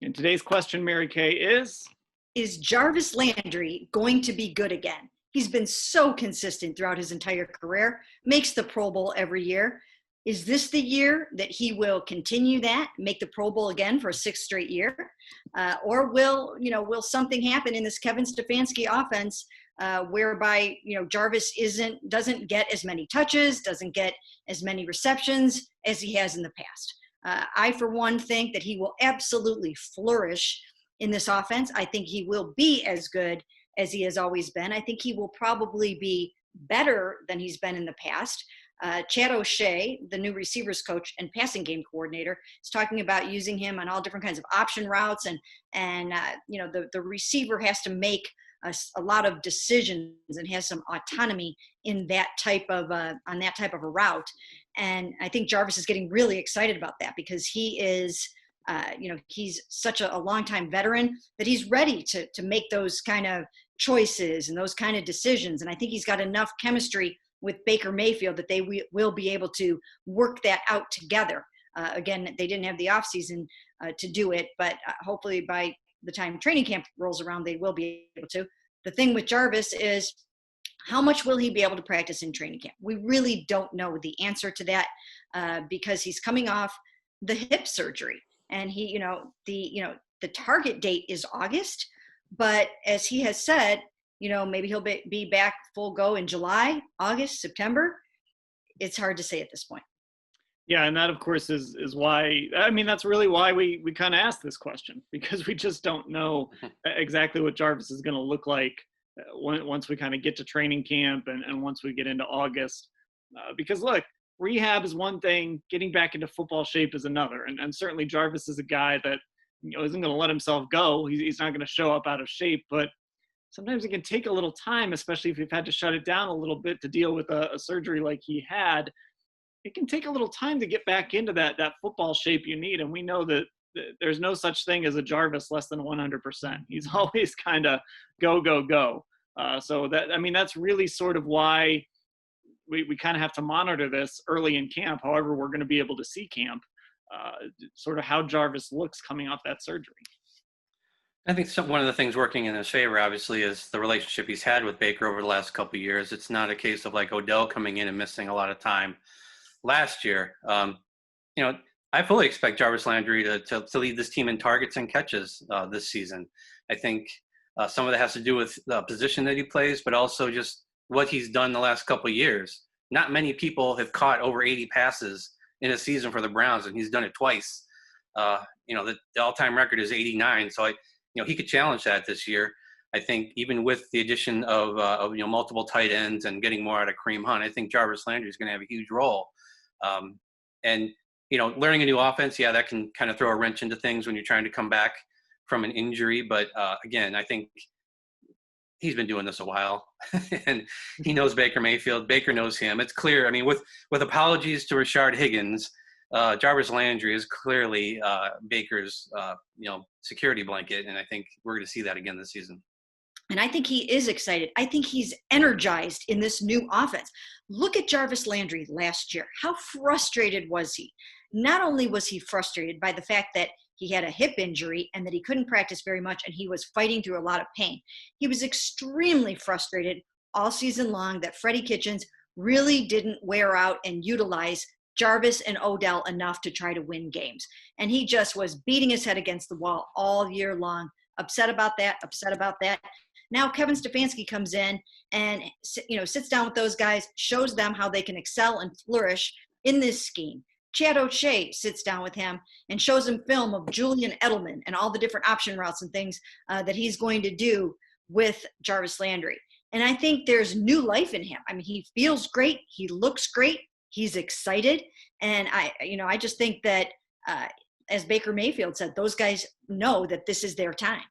And today's question, Mary Kay, is Jarvis Landry going to be good again? He's been so consistent throughout his entire career, makes the Pro Bowl every year. Is this the year that he will continue that, make the Pro Bowl again for a sixth straight year? Or will something happen in this Kevin Stefanski offense whereby, Jarvis doesn't get as many touches, doesn't get as many receptions as he has in the past? I, for one, think that he will absolutely flourish in this offense. I think he will be as good as he has always been. I think he will probably be better than he's been in the past. Chad O'Shea, the new receivers coach and passing game coordinator, is talking about using him on all different kinds of option routes, and the receiver has to make a lot of decisions and has some autonomy in that type of on that type of a route. And I think Jarvis is getting really excited about that because he is, he's such a longtime veteran that he's ready to make those kind of choices and those kind of decisions. And I think he's got enough chemistry with Baker Mayfield that they will be able to work that out together. Again, they didn't have the offseason to do it, but hopefully by the time training camp rolls around, they will be able to. The thing with Jarvis is, how much will he be able to practice in training camp? We really don't know the answer to that because he's coming off the hip surgery, and the target date is August, but as he has said, maybe he'll be back full go in July, August, September. It's hard to say at this point. Yeah, and that, of course, is why, that's really why we kind of asked this question, because we just don't know exactly what Jarvis is going to look like once we kind of get to training camp and once we get into August. Because, look, rehab is one thing, getting back into football shape is another. And certainly Jarvis is a guy that isn't going to let himself go. He's not going to show up out of shape, but sometimes it can take a little time, especially if you've had to shut it down a little bit to deal with a surgery like he had. It can take a little time to get back into that football shape you need. And we know that there's no such thing as a Jarvis less than 100%. He's always kind of go. So that's really sort of why we kind of have to monitor this early in camp. However, we're going to be able to see camp, sort of how Jarvis looks coming off that surgery. I think one of the things working in his favor, obviously, is the relationship he's had with Baker over the last couple of years. It's not a case of like Odell coming in and missing a lot of time last year. I fully expect Jarvis Landry to lead this team in targets and catches this season. I think some of that has to do with the position that he plays, but also just what he's done the last couple of years. Not many people have caught over 80 passes in a season for the Browns, and he's done it twice. The all-time record is 89, so he could challenge that this year. I think even with the addition of multiple tight ends and getting more out of Kareem Hunt, I think Jarvis Landry is going to have a huge role. Learning a new offense, that can kind of throw a wrench into things when you're trying to come back from an injury. But again, I think he's been doing this a while, and he knows Baker Mayfield. Baker knows him. It's clear. With apologies to Rashard Higgins, Jarvis Landry is clearly Baker's security blanket, and I think we're going to see that again this season. And I think he is excited. I think he's energized in this new offense. Look at Jarvis Landry last year. How frustrated was he? Not only was he frustrated by the fact that he had a hip injury and that he couldn't practice very much and he was fighting through a lot of pain. He was extremely frustrated all season long that Freddie Kitchens really didn't wear out and utilize Jarvis and Odell enough to try to win games. And he just was beating his head against the wall all year long, upset about that. Now Kevin Stefanski comes in and sits down with those guys, shows them how they can excel and flourish in this scheme. Chad O'Shea sits down with him and shows him film of Julian Edelman and all the different option routes and things that he's going to do with Jarvis Landry. And I think there's new life in him. He feels great. He looks great. He's excited. And I just think that, as Baker Mayfield said, those guys know that this is their time.